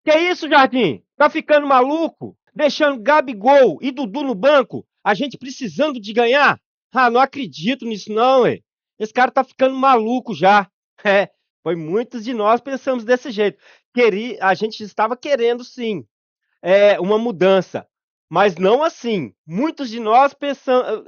Que isso, Jardim? Tá ficando maluco? Deixando Gabigol e Dudu no banco? A gente precisando de ganhar? Ah, não acredito nisso não, ué. Esse cara tá ficando maluco já. É, foi muitos de nós pensamos desse jeito. A gente estava querendo sim, uma mudança, mas não assim. Muitos de nós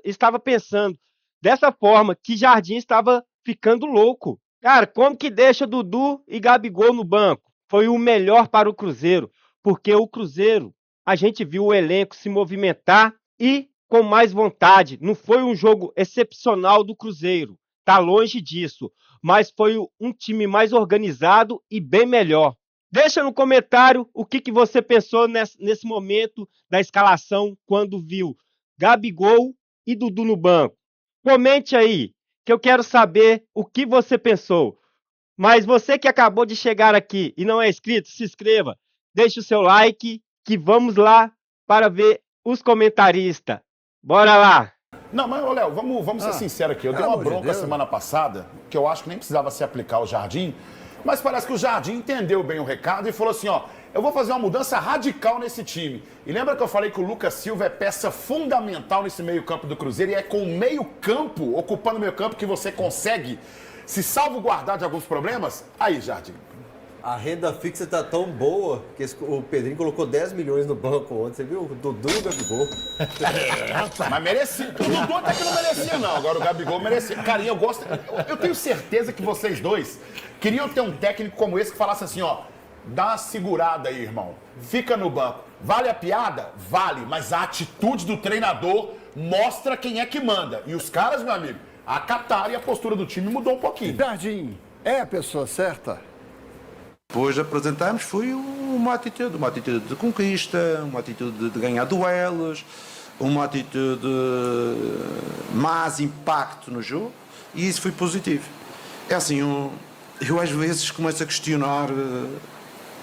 estava pensando dessa forma que Jardim estava ficando louco. Cara, como que deixa Dudu e Gabigol no banco? Foi o melhor para o Cruzeiro, porque o Cruzeiro, a gente viu o elenco se movimentar e com mais vontade. Não foi um jogo excepcional do Cruzeiro, tá longe disso, mas foi um time mais organizado e bem melhor. Deixa no comentário o que você pensou nesse momento da escalação quando viu Gabigol e Dudu no banco. Comente aí, que eu quero saber o que você pensou. Mas você que acabou de chegar aqui e não é inscrito, se inscreva, deixe o seu like, que vamos lá para ver os comentaristas. Bora lá! Não, mas, ô, Léo, vamos ser sinceros aqui. Eu dei uma bronca semana passada, que eu acho que nem precisava se aplicar ao Jardim, mas parece que o Jardim entendeu bem o recado e falou assim, ó, eu vou fazer uma mudança radical nesse time. E lembra que eu falei que o Lucas Silva é peça fundamental nesse meio-campo do Cruzeiro e é com o meio-campo, ocupando o meio-campo, que você consegue se salvaguardar de alguns problemas? Aí, Jardim. A renda fixa tá tão boa que o Pedrinho colocou 10 milhões no banco ontem. Você viu? O Dudu e o Gabigol. Mas merecia. O Dudu até que não merecia, não. Agora o Gabigol merecia. Cara, e eu gosto. Eu tenho certeza que vocês dois queriam ter um técnico como esse que falasse assim, ó. Dá uma segurada aí, irmão. Fica no banco. Vale a piada? Vale. Mas a atitude do treinador mostra quem é que manda. E os caras, meu amigo, acataram e a postura do time mudou um pouquinho. Jardim é a pessoa certa? Depois apresentamos foi uma atitude de conquista, uma atitude de ganhar duelos, uma atitude de mais impacto no jogo, e isso foi positivo. É assim, eu às vezes começo a questionar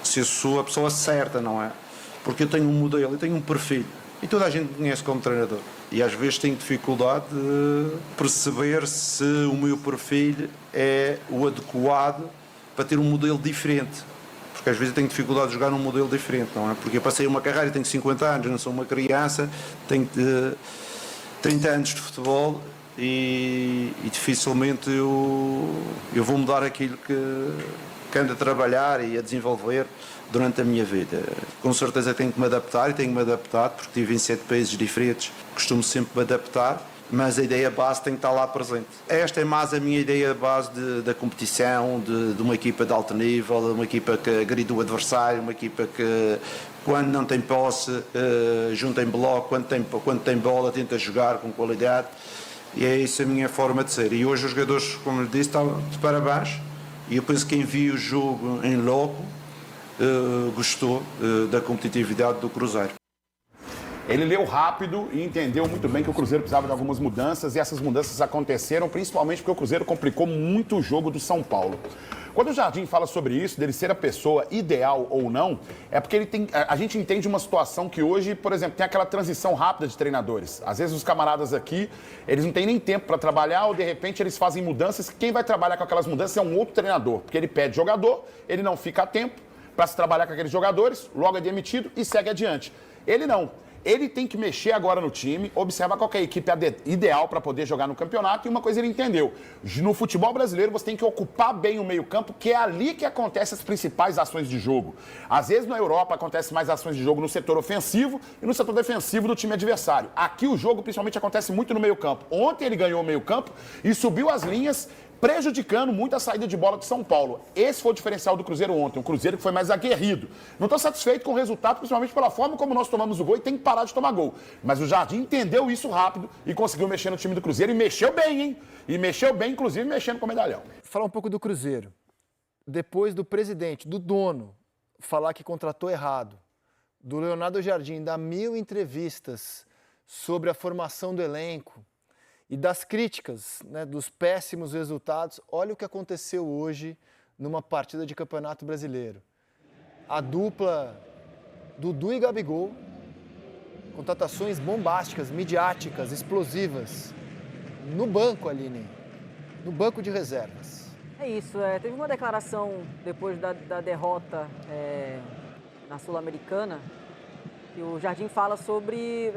se eu sou a pessoa certa, não é? Porque eu tenho um modelo, eu tenho um perfil, e toda a gente me conhece como treinador. E às vezes tenho dificuldade de perceber se o meu perfil é o adequado para ter um modelo diferente, porque às vezes eu tenho dificuldade de jogar num modelo diferente, não é? Porque eu passei uma carreira, tenho 50 anos, não sou uma criança, tenho 30 anos de futebol e dificilmente eu vou mudar aquilo que ando a trabalhar e a desenvolver durante a minha vida. Com certeza tenho que me adaptar e tenho me adaptado, porque estive em 7 países diferentes, costumo sempre me adaptar, mas a ideia base tem que estar lá presente. Esta é mais a minha ideia base da competição, de uma equipa de alto nível, de uma equipa que agride o adversário, uma equipa que, quando não tem posse, junta em bloco, quando tem bola, tenta jogar com qualidade, e é isso a minha forma de ser. E hoje os jogadores, como eu disse, estão de parabéns, e eu penso que quem viu o jogo em loco gostou da competitividade do Cruzeiro. Ele leu rápido e entendeu muito bem que o Cruzeiro precisava de algumas mudanças, e essas mudanças aconteceram principalmente porque o Cruzeiro complicou muito o jogo do São Paulo. Quando o Jardim fala sobre isso, dele ser a pessoa ideal ou não, é porque a gente entende uma situação que hoje, por exemplo, tem aquela transição rápida de treinadores. Às vezes os camaradas aqui, eles não têm nem tempo para trabalhar, ou de repente eles fazem mudanças, quem vai trabalhar com aquelas mudanças é um outro treinador, porque ele pede jogador, ele não fica a tempo para se trabalhar com aqueles jogadores, logo é demitido e segue adiante. Ele não. Ele tem que mexer agora no time, observar qual é a equipe ideal para poder jogar no campeonato, e uma coisa ele entendeu. No futebol brasileiro você tem que ocupar bem o meio-campo, que é ali que acontecem as principais ações de jogo. Às vezes na Europa acontecem mais ações de jogo no setor ofensivo e no setor defensivo do time adversário. Aqui o jogo principalmente acontece muito no meio-campo. Ontem ele ganhou o meio-campo e subiu as linhas, prejudicando muito a saída de bola de São Paulo. Esse foi o diferencial do Cruzeiro ontem, um Cruzeiro que foi mais aguerrido. Não estou satisfeito com o resultado, principalmente pela forma como nós tomamos o gol, e tem que parar de tomar gol. Mas o Jardim entendeu isso rápido e conseguiu mexer no time do Cruzeiro, e mexeu bem, hein? E mexeu bem, inclusive mexendo com o medalhão. Falar um pouco do Cruzeiro. Depois do presidente, do dono, falar que contratou errado, do Leonardo Jardim dar 1000 entrevistas sobre a formação do elenco, e das críticas, né, dos péssimos resultados, olha o que aconteceu hoje numa partida de Campeonato Brasileiro. A dupla Dudu e Gabigol, contratações bombásticas, midiáticas, explosivas, no banco, Aline, no banco de reservas. É isso, teve uma declaração depois da derrota na Sul-Americana, que o Jardim fala sobre...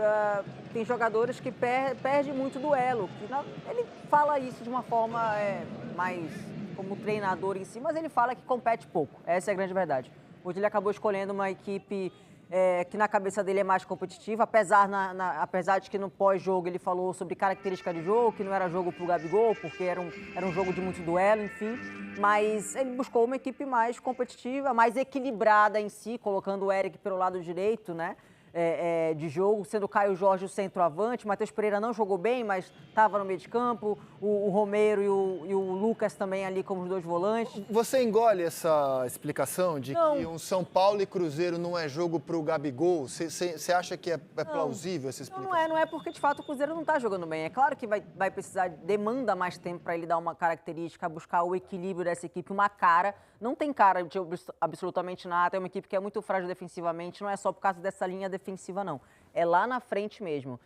tem jogadores que perdem muito duelo. Ele fala isso de uma forma mais como treinador em si, mas ele fala que compete pouco. Essa é a grande verdade. Hoje ele acabou escolhendo uma equipe que na cabeça dele é mais competitiva, apesar de que no pós-jogo ele falou sobre característica de jogo, que não era jogo pro Gabigol, porque era um jogo de muito duelo, enfim. Mas ele buscou uma equipe mais competitiva, mais equilibrada em si, colocando o Eric pelo lado direito, né? De jogo, sendo o Caio Jorge o centroavante. Matheus Pereira não jogou bem, mas estava no meio de campo. O Romero e o Lucas também ali como os dois volantes. Você engole essa explicação de que um São Paulo e Cruzeiro não é jogo para o Gabigol? Você acha que é plausível essa explicação? Não é porque de fato o Cruzeiro não está jogando bem. É claro que vai precisar, demanda mais tempo para ele dar uma característica, buscar o equilíbrio dessa equipe, uma cara. Não tem cara de absolutamente nada, é uma equipe que é muito frágil defensivamente, não é só por causa dessa linha defensiva, não. É lá na frente mesmo.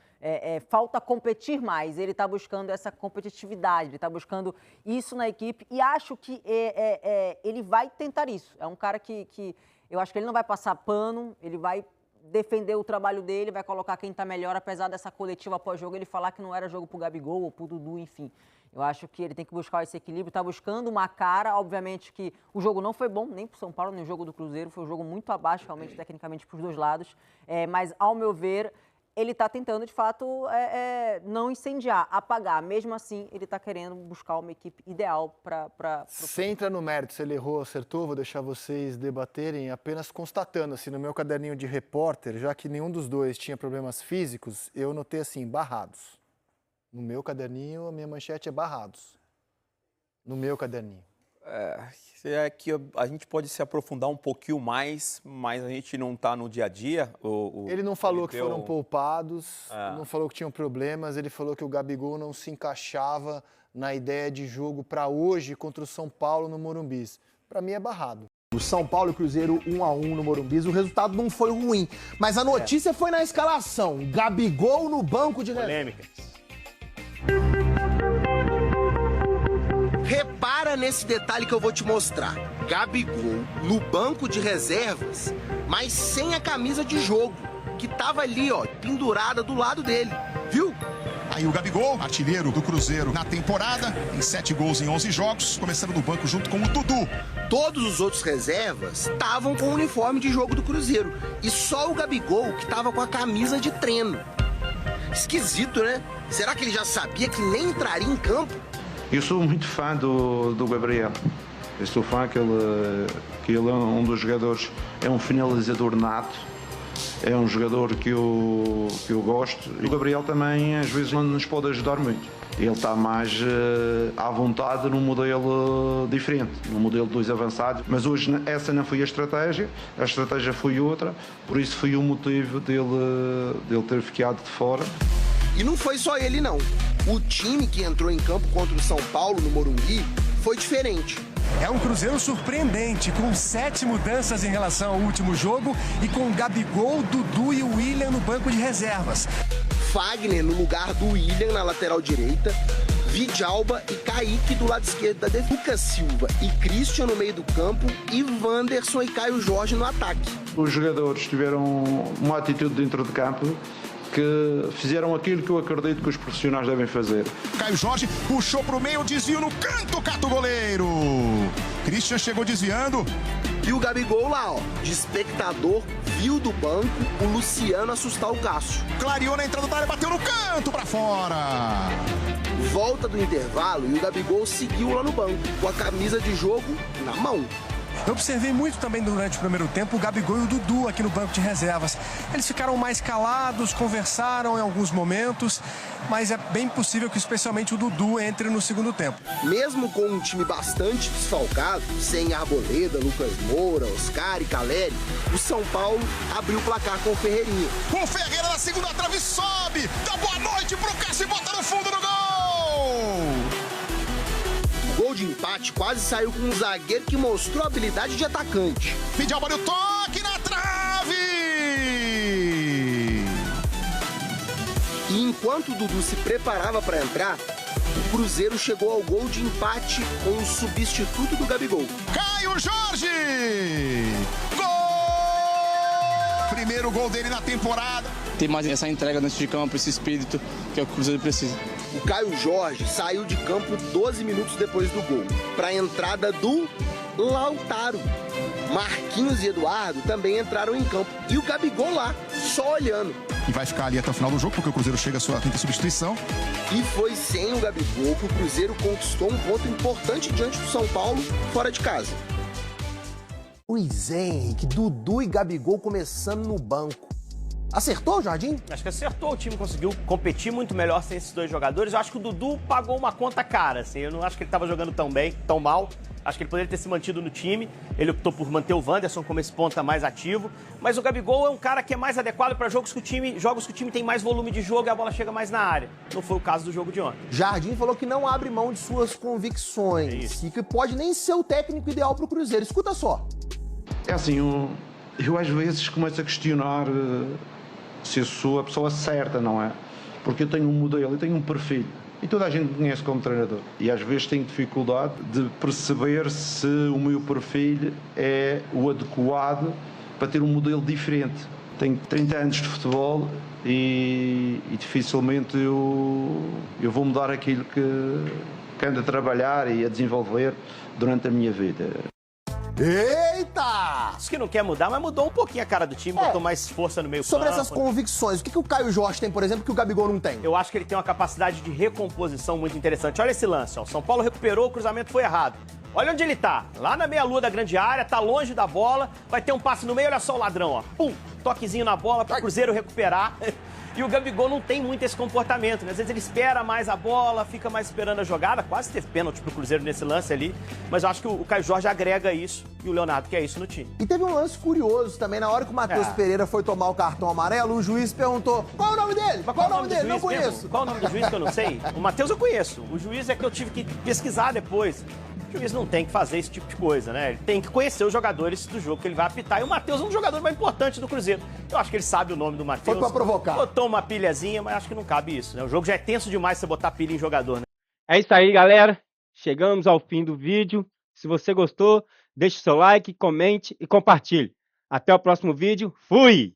Falta competir mais, ele está buscando essa competitividade, ele está buscando isso na equipe e acho que ele vai tentar isso. É um cara que eu acho que ele não vai passar pano, ele vai defender o trabalho dele, vai colocar quem está melhor, apesar dessa coletiva pós-jogo ele falar que não era jogo pro Gabigol ou pro Dudu, enfim. Eu acho que ele tem que buscar esse equilíbrio, está buscando uma cara, obviamente que o jogo não foi bom, nem pro São Paulo, nem o jogo do Cruzeiro, foi um jogo muito abaixo, realmente, tecnicamente, pros dois lados, mas, ao meu ver, ele está tentando, de fato, não incendiar, apagar. Mesmo assim, ele está querendo buscar uma equipe ideal para... Você entra no mérito, se ele errou ou acertou, vou deixar vocês debaterem, apenas constatando, assim, no meu caderninho de repórter, já que nenhum dos dois tinha problemas físicos, eu notei, assim, barrados. No meu caderninho, a minha manchete é barrados. No meu caderninho. É que a gente pode se aprofundar um pouquinho mais, mas a gente não está no dia a dia. Ele não falou que foram poupados, não falou que tinham problemas, ele falou que o Gabigol não se encaixava na ideia de jogo para hoje contra o São Paulo no Morumbi. Para mim é barrado. O São Paulo e Cruzeiro 1-1 no Morumbi, o resultado não foi ruim, mas a notícia foi na escalação. Gabigol no banco de polêmicas. Repara nesse detalhe que eu vou te mostrar. Gabigol no banco de reservas, mas sem a camisa de jogo, que tava ali, ó, pendurada do lado dele. Viu? Aí o Gabigol, artilheiro do Cruzeiro na temporada, tem 7 gols em 11 jogos, começando no banco junto com o Dudu. Todos os outros reservas estavam com o uniforme de jogo do Cruzeiro. E só o Gabigol que tava com a camisa de treino. Esquisito, né? Será que ele já sabia que nem entraria em campo? Eu sou muito fã do Gabriel. Eu sou fã que ele é um dos jogadores, é um finalizador nato, é um jogador que eu gosto. E o Gabriel também, às vezes, não nos pode ajudar muito. Ele está mais à vontade num modelo diferente, num modelo de 2 avançados. Mas hoje essa não foi a estratégia foi outra, por isso foi o motivo dele ter ficado de fora. E não foi só ele, não. O time que entrou em campo contra o São Paulo no Morumbi foi diferente. É um Cruzeiro surpreendente, com 7 mudanças em relação ao último jogo e com Gabigol, Dudu e William no banco de reservas. Fagner no lugar do William na lateral direita, Vidalba e Kaique do lado esquerdo da defesa, Lucas Silva e Christian no meio do campo e Wanderson e Caio Jorge no ataque. Os jogadores tiveram uma atitude dentro de campo que fizeram aquilo que eu acredito que os profissionais devem fazer. Caio Jorge puxou pro meio, desvio no canto, cata o goleiro. Christian chegou desviando. E o Gabigol lá, ó, de espectador, viu do banco o Luciano assustar o Cássio. Clareou na entrada da área, bateu no canto pra fora. Volta do intervalo e o Gabigol seguiu lá no banco, com a camisa de jogo na mão. Eu observei muito também durante o primeiro tempo o Gabigol e o Dudu aqui no banco de reservas. Eles ficaram mais calados, conversaram em alguns momentos, mas é bem possível que especialmente o Dudu entre no segundo tempo. Mesmo com um time bastante desfalcado, sem Arboleda, Lucas Moura, Oscar e Caleri, o São Paulo abriu o placar com o Ferreirinha. O Ferreira na segunda trave sobe, dá boa noite pro Cássio e bota no fundo do gol! O gol de empate quase saiu com um zagueiro que mostrou habilidade de atacante. Vidalba no toque na trave! E enquanto o Dudu se preparava para entrar, o Cruzeiro chegou ao gol de empate com o substituto do Gabigol. Caio Jorge! Gol Primeiro gol dele na temporada. Tem mais essa entrega dentro de campo, esse espírito que o Cruzeiro precisa. O Caio Jorge saiu de campo 12 minutos depois do gol, para a entrada do Lautaro. Marquinhos e Eduardo também entraram em campo. E o Gabigol lá, só olhando. E vai ficar ali até o final do jogo, porque o Cruzeiro chega à sua quinta substituição. E foi sem o Gabigol que o Cruzeiro conquistou um ponto importante diante do São Paulo, fora de casa. Pois é, Henrique, Dudu e Gabigol começando no banco. Acertou, Jardim? Acho que acertou, o time conseguiu competir muito melhor sem esses dois jogadores. Eu acho que o Dudu pagou uma conta cara, assim, eu não acho que ele estava jogando tão bem, tão mal. Acho que ele poderia ter se mantido no time. Ele optou por manter o Wanderson como esse ponta mais ativo. Mas o Gabigol é um cara que é mais adequado para jogos que o time tem mais volume de jogo e a bola chega mais na área. Não foi o caso do jogo de ontem. Jardim falou que não abre mão de suas convicções e que pode nem ser o técnico ideal para o Cruzeiro. Escuta só. É assim, eu às vezes começo a questionar se eu sou a pessoa certa, não é? Porque eu tenho um modelo, eu tenho um perfil. E toda a gente me conhece como treinador. E às vezes tenho dificuldade de perceber se o meu perfil é o adequado para ter um modelo diferente. Tenho 30 anos de futebol e dificilmente eu vou mudar aquilo que ando a trabalhar e a desenvolver durante a minha vida. Eita! Isso que não quer mudar, mas mudou um pouquinho a cara do time, botou mais força no meio Sobre campo. essas convicções, o que o Caio Jorge tem, por exemplo, que o Gabigol não tem? Eu acho que ele tem uma capacidade de recomposição muito interessante. Olha esse lance, ó. O São Paulo recuperou, o cruzamento foi errado. Olha onde ele tá. Lá na meia-lua da grande área, tá longe da bola, vai ter um passe no meio, olha só o ladrão, ó. Pum! Toquezinho na bola pro Cruzeiro recuperar. E o Gabigol não tem muito esse comportamento, né? Às vezes ele espera mais a bola, fica mais esperando a jogada. Quase teve pênalti pro Cruzeiro nesse lance ali. Mas eu acho que o Caio Jorge agrega isso e o Leonardo quer isso no time. E teve um lance curioso também. Na hora que o Matheus Pereira foi tomar o cartão amarelo, o juiz perguntou: qual é o nome dele? Qual é o nome dele? Não conheço. Qual é o nome do juiz que eu não sei? O Matheus eu conheço. O juiz é que eu tive que pesquisar depois. O juiz não tem que fazer esse tipo de coisa, né? Ele tem que conhecer os jogadores do jogo que ele vai apitar. E o Matheus é um dos jogadores mais importantes do Cruzeiro. Eu acho que ele sabe o nome do Matheus. Foi pra provocar. Botou uma pilhazinha, mas acho que não cabe isso, né? O jogo já é tenso demais você botar pilha em jogador, né? É isso aí, galera. Chegamos ao fim do vídeo. Se você gostou, deixe seu like, comente e compartilhe. Até o próximo vídeo. Fui!